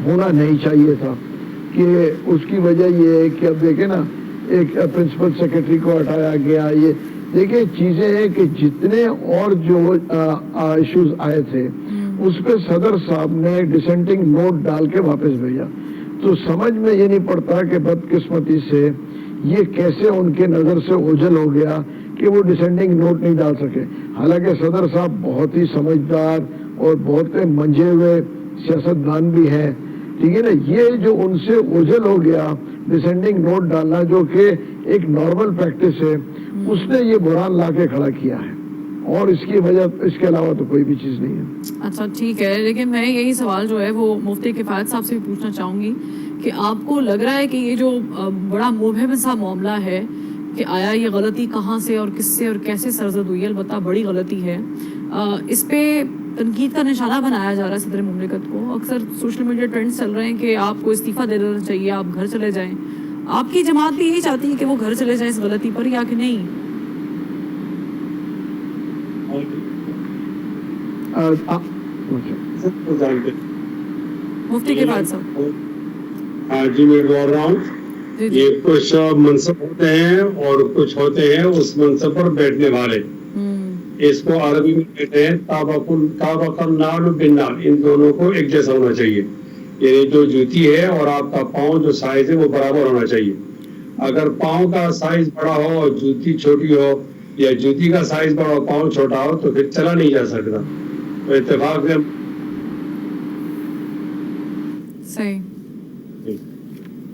ہونا نہیں چاہیے تھا. کہ اس کی وجہ یہ ہے کہ اب دیکھیں نا ایک پرنسپل سیکرٹری کو ہٹایا گیا. یہ دیکھیں چیزیں ہیں کہ جتنے اور جو ایشوز آئے تھے اس پہ صدر صاحب نے ڈسینٹنگ نوٹ ڈال کے واپس بھیجا. تو سمجھ میں یہ نہیں پڑتا کہ بدقسمتی سے یہ کیسے ان کے نظر سے اوجھل ہو گیا کہ وہ ڈسینڈنگ نوٹ نہیں ڈال سکے. حالانکہ صدر صاحب بہت ہی سمجھدار اور بہت منجے ہوئے سیاستدان بھی ہیں, ٹھیک ہے نا. یہ جو ان سے اوجھل ہو گیا ڈسینڈنگ نوٹ ڈالنا جو کہ ایک نارمل پریکٹس ہے, اس نے یہ بحران لا کے کھڑا کیا ہے, اور اس کی وجہ اس کے علاوہ تو کوئی بھی چیز نہیں ہے. اچھا ٹھیک ہے, لیکن میں یہی سوال جو ہے وہ مفتی کفایت صاحب سے بھی پوچھنا چاہوں گی کہ آپ کو لگ رہا ہے کہ یہ جو بڑا مبہم سا معاملہ ہے کہ آیا یہ غلطی کہاں سے اور کس سے اور کیسے سرزد ہوئی ہے, البتہ بڑی غلطی ہے, اس پہ تنقید کا نشانہ بنایا جا رہا ہے صدر مملکت کو. اکثر سوشل میڈیا ٹرینڈز چل رہے ہیں کہ آپ کو استعفیٰ دے دینا چاہیے, آپ گھر چلے جائیں. آپ کی جماعت بھی یہی چاہتی ہے کہ وہ گھر چلے جائیں اس غلطی پر, یا کہ نہیں؟ مفتی کے بعد صاحب. جی میں بول رہا ہوں, یہ کچھ منصب ہوتے ہیں اور کچھ ہوتے ہیں اس منصب پر بیٹھنے والے, اس کو عربی میں کہتے ہیں طابق النعل بالنعل, ان دونوں کو ایک جیسا ہونا چاہیے. یعنی جو جوتی ہے اور آپ کا پاؤں جو سائز ہے وہ برابر ہونا چاہیے. اگر پاؤں کا سائز بڑا ہو اور جوتی چھوٹی ہو, یا جوتی کا سائز بڑا ہو پاؤں چھوٹا ہو, تو پھر چلا نہیں جا سکتا. تو اتفاق سے صحیح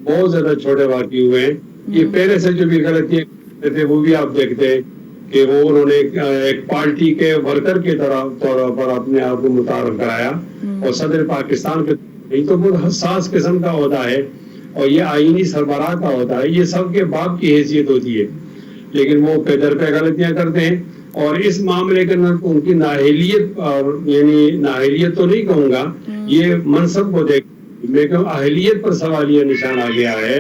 بہت زیادہ چھوٹے واقع ہوئے ہیں. یہ پہلے سے جو بھی غلطیاں تھے وہ بھی آپ دیکھتے ہیں کہ وہ انہوں نے ایک پارٹی کے ورکر کے طور پر اپنے آپ کو متعارف کرایا, اور صدر پاکستان کے یہ تو بہت حساس قسم کا ہوتا ہے, اور یہ آئینی سربراہ کا ہوتا ہے, یہ سب کے باپ کی حیثیت ہوتی ہے, لیکن وہ پیدر پہ غلطیاں کرتے ہیں. اور اس معاملے کے اندر ان کی نااہلیت, یعنی نااہلیت تو نہیں کہوں گا, یہ منصب کو دیکھ لیکن اہلیت پر سوالیہ نشان آ گیا ہے.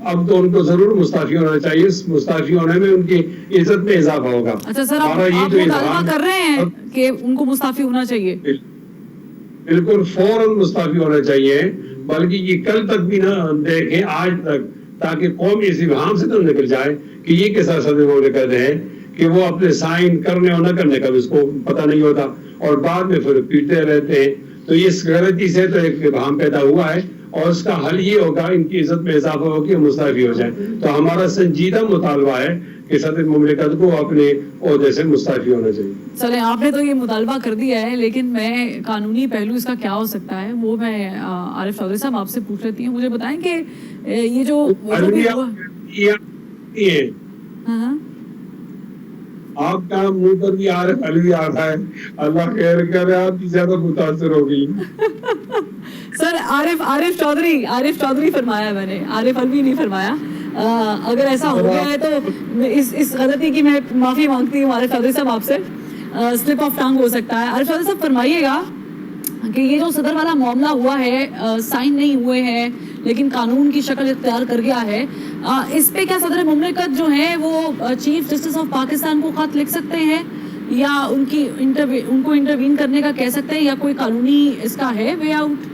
اب تو ان کو ضرور مستعفی ہونا چاہیے, مستعفی ہونے میں ان کی عزت میں اضافہ ہوگا. اچھا سر, آپ مطالبہ کر رہے ہیں کہ ان کو مستعفی ہونا چاہیے؟ بالکل فوراً مستعفی ہونا چاہیے, بلکہ یہ کل تک بھی نہ دیکھیں, آج تک, تاکہ قوم اس ابہام سے تو نکل جائے کہ یہ کیسا صدر مملکت ہے کہ وہ اپنے سائن کرنے اور نہ کرنے کا اس کو پتہ نہیں ہوتا, اور بعد میں پھر پیٹتے رہتے ہیں. تو اس غلطی سے تو ایک ابہام پیدا ہوا ہے, اور اس کا حل یہ ہوگا ان کی عزت میں اضافہ ہو کہ مستعفی ہو جائیں. تو ہمارا سنجیدہ مطالبہ ہے کہ صدر مملکت کو اپنے عہدے سے مستعفی ہونا چاہیے. چلیں آپ نے تو یہ مطالبہ کر دیا ہے، لیکن میں قانونی پہلو اس کا کیا ہو سکتا ہے وہ میں عارف چودھری صاحب آپ سے پوچھ لیتی ہوں. مجھے بتائیں کہ یہ جو آپ کا منہ پر بھی عارف علوی آ رہا ہے، اللہ خیر کرے، آپ کی زیادہ متاثر ہو گئی. سر عارف چودھری فرمایا میں نے، عارف علوی نہیں فرمایا. اگر ایسا ہو گیا ہے تو اس غلطی کی میں معافی مانگتی ہوں عارف چودھری صاحب آپ سے. سلپ آف ٹنگ ہو سکتا ہے. عارف چودھری صاحب فرمائیے گا کہ یہ جو صدر والا معاملہ ہوا ہے، سائن نہیں ہوئے ہیں لیکن قانون کی شکل اختیار کر گیا ہے، اس پہ کیا صدر مملکت جو ہے وہ چیف جسٹس آف پاکستان کو خط لکھ سکتے ہیں یا ان کو انٹروین کرنے کا کہہ سکتے ہیں، یا کوئی قانونی اس کا ہے وے آؤٹ؟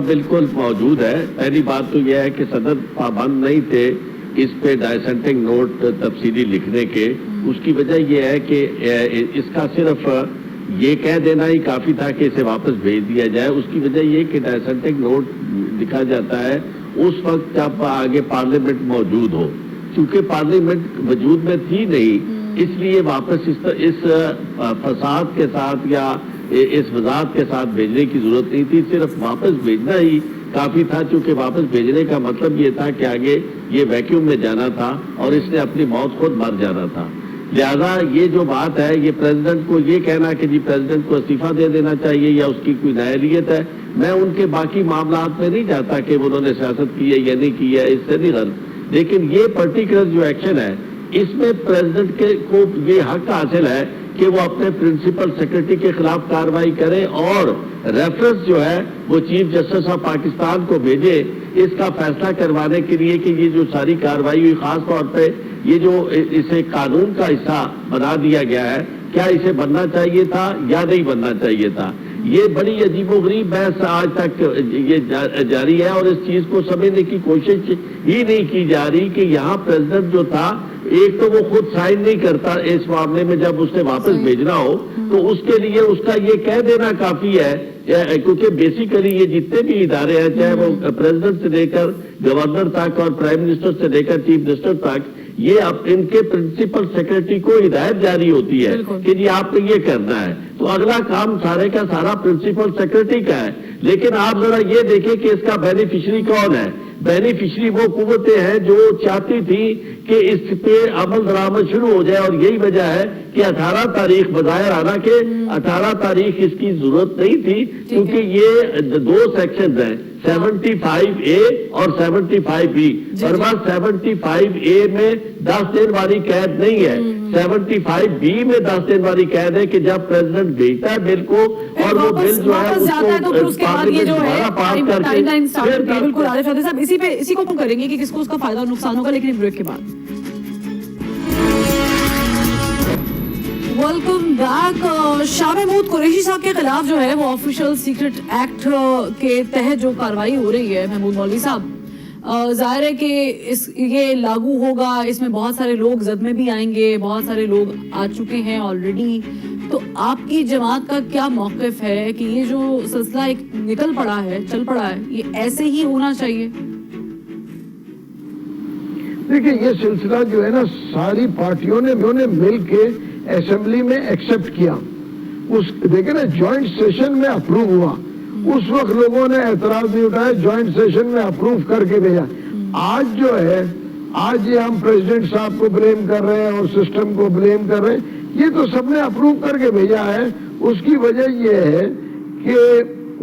بالکل موجود ہے. پہلی بات تو یہ ہے کہ صدر پابند نہیں تھے اس پہ ڈائسنٹنگ نوٹ تفصیلی لکھنے کے. اس کی وجہ یہ ہے کہ اس کا صرف یہ کہہ دینا ہی کافی تھا کہ اسے واپس بھیج دیا جائے. اس کی وجہ یہ کہ ڈائسنٹنگ نوٹ لکھا جاتا ہے اس وقت جب آگے پارلیمنٹ موجود ہو. چونکہ پارلیمنٹ وجود میں تھی نہیں، اس لیے واپس اس فساد کے ساتھ یا اس وضاحت کے ساتھ بھیجنے کی ضرورت نہیں تھی. صرف واپس بھیجنا ہی کافی تھا، چونکہ واپس بھیجنے کا مطلب یہ تھا کہ آگے یہ ویکیوم میں جانا تھا اور اس نے اپنی موت خود مر جانا تھا. لہذا یہ جو بات ہے، یہ پریزیڈنٹ کو یہ کہنا کہ جی پریزیڈنٹ کو استعفیٰ دے دینا چاہیے یا اس کی کوئی نااہلیت ہے، میں ان کے باقی معاملات میں نہیں جاتا کہ انہوں نے سیاست کی ہے یا نہیں کی ہے، اس سے نہیں غلط. لیکن یہ پرٹیکولر جو ایکشن ہے اس میں پریزیڈنٹ کو یہ حق حاصل ہے کہ وہ اپنے پرنسپل سیکرٹری کے خلاف کارروائی کرے اور ریفرنس جو ہے وہ چیف جسٹس آف پاکستان کو بھیجے اس کا فیصلہ کروانے کے لیے کہ یہ جو ساری کارروائی ہوئی، خاص طور پہ یہ جو اسے قانون کا حصہ بنا دیا گیا ہے، کیا اسے بننا چاہیے تھا یا نہیں بننا چاہیے تھا. یہ بڑی عجیب و غریب بحث آج تک یہ جاری ہے اور اس چیز کو سمجھنے کی کوشش ہی نہیں کی جا رہی کہ یہاں پریزیڈنٹ جو تھا، ایک تو وہ خود سائن نہیں کرتا اس معاملے میں جب اس نے واپس بھیجنا ہو، تو اس کے لیے اس کا یہ کہہ دینا کافی ہے. کیونکہ بیسیکلی یہ جتنے بھی ادارے ہیں، چاہے وہ پریزیڈنٹ سے لے کر گورنر تک اور پرائم منسٹر سے لے کر چیف منسٹر تک، یہ اب ان کے پرنسپل سیکرٹری کو ہدایت جاری ہوتی ہے کہ جی آپ کو یہ کرنا ہے. تو اگلا کام سارے کا سارا پرنسپل سیکرٹری کا ہے. لیکن آپ ذرا یہ دیکھیں کہ اس کا بینیفیشری کون ہے. بینیفیشری وہ قوتیں ہیں جو چاہتی تھی کہ اس پہ عمل درآمد شروع ہو جائے، اور یہی وجہ ہے کہ 18 تاریخ بظاہر آنا کہ 18 تاریخ اس کی ضرورت نہیں تھی، کیونکہ یہ دو سیکشنز ہیں، 75A اور 75B. فرما 75A میں 10 دن والی قید نہیں ہے، 75B میں 10 دن والی قید ہے کہ جب پریزیڈنٹ بھیجتا ہے بل کو اور وہ بل جو ہے اس کو پارلیمنٹ دوبارہ پاس کر کے بالکل. عارف چودھری صاحب اسی کو کریں گے کہ کس کو اس کا فائدہ اور نقصان ہوگا، لیکن بریک کے بعد. Welcome back. شاہ محمود قریشی صاحب کے خلاف جو ہے وہ آفیشل سیکرٹ ایکٹ کے تحت جو کارروائی ہو رہی ہے محمود مولوی صاحب، ظاہر ہے کہ یہ لاگو ہوگا، اس میں بہت سارے لوگ زد میں بھی آئیں گے، بہت سارے لوگ آ چکے ہیں آلریڈی. تو آپ کی جماعت کا کیا موقف ہے کہ یہ جو سلسلہ ایک نکل پڑا ہے، چل پڑا ہے، یہ ایسے ہی ہونا چاہیے؟ دیکھیں یہ سلسلہ جو ہے نا ساری پارٹیوں نے مل کے اسمبلی میں ایکسپٹ کیا. دیکھیں نا جوائنٹ سیشن میں اپروو ہوا، اس وقت لوگوں نے اعتراض نہیں اٹھایا، جوائنٹ سیشن میں اپروو کر کے بھیجا. آج جو ہے یہ ہم پریزیڈنٹ صاحب کو بلیم کر رہے ہیں اور سسٹم کو بلیم کر رہے ہیں، یہ تو سب نے اپروو کر کے بھیجا ہے. اس کی وجہ یہ ہے کہ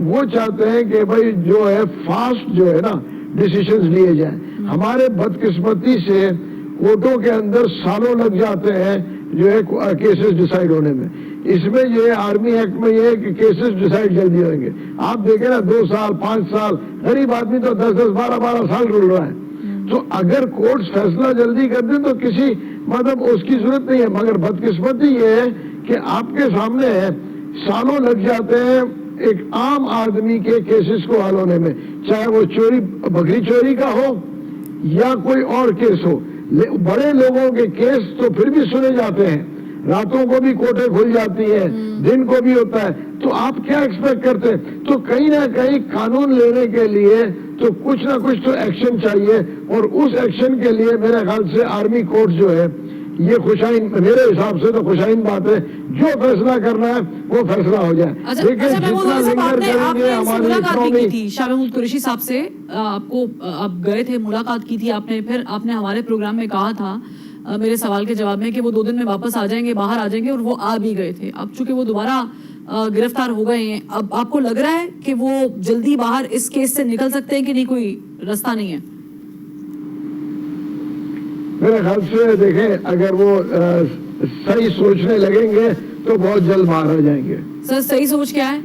وہ چاہتے ہیں کہ بھائی جو ہے فاسٹ جو ہے نا ڈیسیشنز لیے جائیں. ہمارے بدقسمتی سے کورٹوں کے اندر سالوں لگ جاتے ہیں جو ہے کیسز ڈیسائیڈ ہونے میں. اس میں یہ آرمی ایکٹ میں یہ ہے کہ کیسز ڈیسائیڈ جلدی ہوئیں گے. آپ دیکھیں نا 2 سال 5 سال، غریب آدمی تو 10 12 سال رول رہا ہے. تو اگر کورٹس فیصلہ جلدی کر دیں تو کسی مطلب اس کی ضرورت نہیں ہے. مگر بدقسمتی یہ ہے کہ آپ کے سامنے ہے سالوں لگ جاتے ہیں ایک عام آدمی کے کیسز کو حل ہونے میں، چاہے وہ چوری بکری چوری کا ہو یا کوئی اور کیس ہو. بڑے لوگوں کے کیس تو پھر بھی سنے جاتے ہیں، راتوں کو بھی کورٹیں کھل جاتی ہیں، دن کو بھی ہوتا ہے. تو آپ کیا ایکسپیکٹ کرتے ہیں؟ تو کہیں نہ کہیں قانون لینے کے لیے تو کچھ نہ کچھ تو ایکشن چاہیے، اور اس ایکشن کے لیے میرے خیال سے آرمی کورٹ جو ہے یہ خوشائن، میرے حساب سے تو خوشائن بات ہے، جو فیصلہ کرنا ہے وہ فیصلہ ہو جائے. لیکن جتنا لنگر کریں گے ہماری اکنامی. شاہ محمود قریشی صاحب سے آپ گئے تھے، ملاقات کی تھی آپ نے، پھر آپ نے ہمارے پروگرام میں کہا تھا میرے سوال کے جواب میں کہ وہ 2 دن میں واپس آ جائیں گے، باہر آ جائیں گے، اور وہ آ بھی گئے تھے. اب چونکہ وہ دوبارہ گرفتار ہو گئے ہیں، اب آپ کو لگ رہا ہے کہ وہ جلدی باہر اس کیس سے نکل سکتے ہیں کہ نہیں، کوئی رستہ نہیں ہے؟ میرے خیال سے دیکھیں اگر وہ صحیح سوچنے لگیں گے تو بہت جلد باہر آ جائیں گے. سر صحیح سوچ کیا ہے؟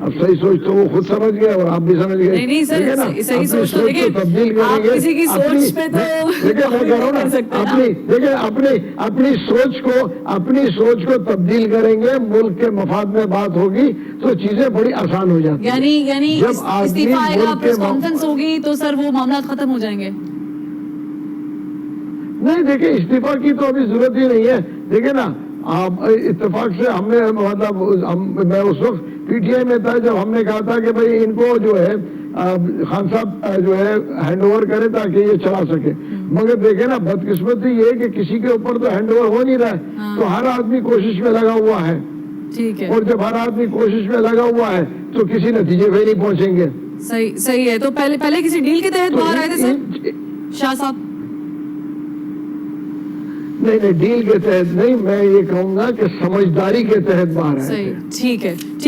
اب صحیح سوچ تو وہ خود سمجھ گئے اور آپ بھی سمجھ گئے. نہیں سر، صحیح سوچ تو دیکھیں تبدیل کریں آپ گے. کسی کی سوچ پہ تو اپنی سوچ کو تبدیل کریں گے، ملک کے مفاد میں بات ہوگی تو چیزیں بڑی آسان ہو جاتی ہیں. یعنی استعفیٰ آئے گا، پریس کانفرنس ہوگی تو سر وہ معاملات ختم ہو جائیں گے؟ نہیں دیکھیں، استعفیٰ کی تو ابھی ضرورت ہی نہیں ہے. دیکھیں نا، آپ اتفاق سے ہم نے مطلب میں اس وقت پی ٹی آئی میں تھا جب ہم نے کہا تھا کہ بھائی ان کو جو ہے خان صاحب جو ہے ہینڈ اوور کرے تاکہ یہ چلا سکے. مگر دیکھیں نا، بدقسمتی یہ ہے کہ کسی کے اوپر تو ہینڈ اوور ہو نہیں رہا ہے، تو ہر آدمی کوشش میں لگا ہوا ہے. ٹھیک ہے، اور جب ہر آدمی کوشش میں لگا ہوا ہے تو کسی نتیجے پہ نہیں پہنچیں گے. صحیح ہے. تو پہلے کسی ڈیل کے تحت باہر آئے تھے سر شاہ صاحب؟ نہیں ڈیل کے تحت نہیں، میں یہ کہوں گا کہ سمجھداری کے تحت باہر آئے. صحیح، ٹھیک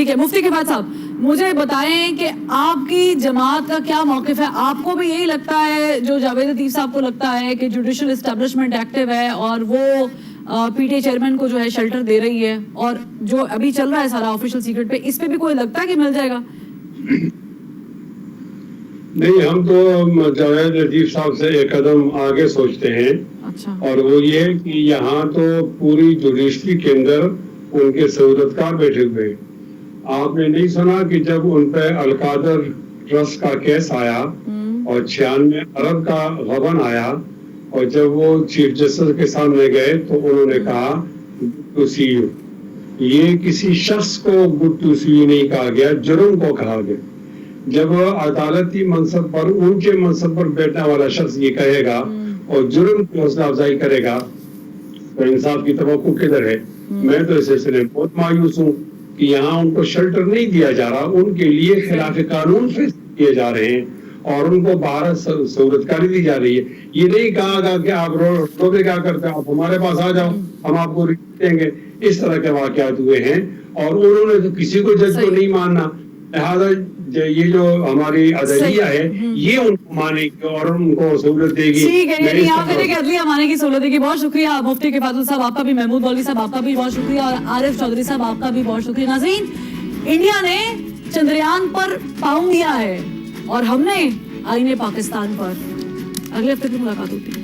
ہے. مفتی کفایت صاحب مجھے بتائیں کہ آپ کی جماعت کا کیا موقف ہے؟ آپ کو بھی یہی لگتا ہے جو جاوید لطیف صاحب کو لگتا ہے کہ جوڈیشل اسٹیبلشمنٹ ایکٹیو ہے اور وہ پی ٹی آئی چیئرمین کو جو ہے شیلٹر دے رہی ہے، اور جو ابھی چل رہا ہے سارا آفیشل سیکرٹ پہ، اس پہ بھی کوئی لگتا ہے کہ مل جائے گا؟ نہیں، ہم تو جاوید لطیف صاحب سے ایک قدم آگے سوچتے ہیں. اچھا. اور وہ یہ کہ یہاں تو پوری جوڈیشری کے اندر ان کے سہولتکار بیٹھے ہوئے. آپ نے نہیں سنا کہ جب ان پہ القادر ٹرسٹ کا کیس آیا اور 96 ارب کا غبن آیا، اور جب وہ چیف جسٹس کے سامنے گئے تو انہوں نے کہا گڈ ٹو سی یو. یہ کسی شخص کو گڈ ٹو سی یو نہیں کہا گیا، جرم کو کہا گیا. جب عدالتی منصب پر، اونچے منصب پر بیٹھنے والا شخص یہ کہے گا اور جرم کی حوصلہ افزائی کرے گا تو انصاف کی توقع کدھر ہے؟ میں تو اس سلسلے میں بہت مایوس ہوں کہ یہاں ان کو شیلٹر نہیں دیا جا رہا، ان کے لیے خلاف قانون فیصلے کیے جا رہے ہیں اور ان کو باہر سہولت کاری دی جا رہی ہے. یہ نہیں کہا گا کہ آپ روڈے کیا کرتے ہیں، آپ ہمارے پاس آ جاؤ، ہم آپ کو دیں گے. اس طرح کے واقعات ہوئے ہیں اور انہوں نے تو کسی کو جج کو نہیں ماننا. لہٰذا یہ جو ہماری عدلیہ ہے یہ ان کو مانے گی اور ان کو سہولت دے گی. ٹھیک ہے، یعنی آپ نے عدلیہ مانے کی سہولت دے گی. بہت شکریہ مفتی کفایت صاحب آپ کا بھی، محمود مولوی صاحب آپ کا بھی بہت شکریہ، اور عارف چودھری صاحب آپ کا بھی بہت شکریہ. ناظرین، انڈیا نے چندریان پر پاؤں دیا ہے اور ہم نے آئین پاکستان پر. اگلے ہفتے بھی ملاقات ہوتی ہے.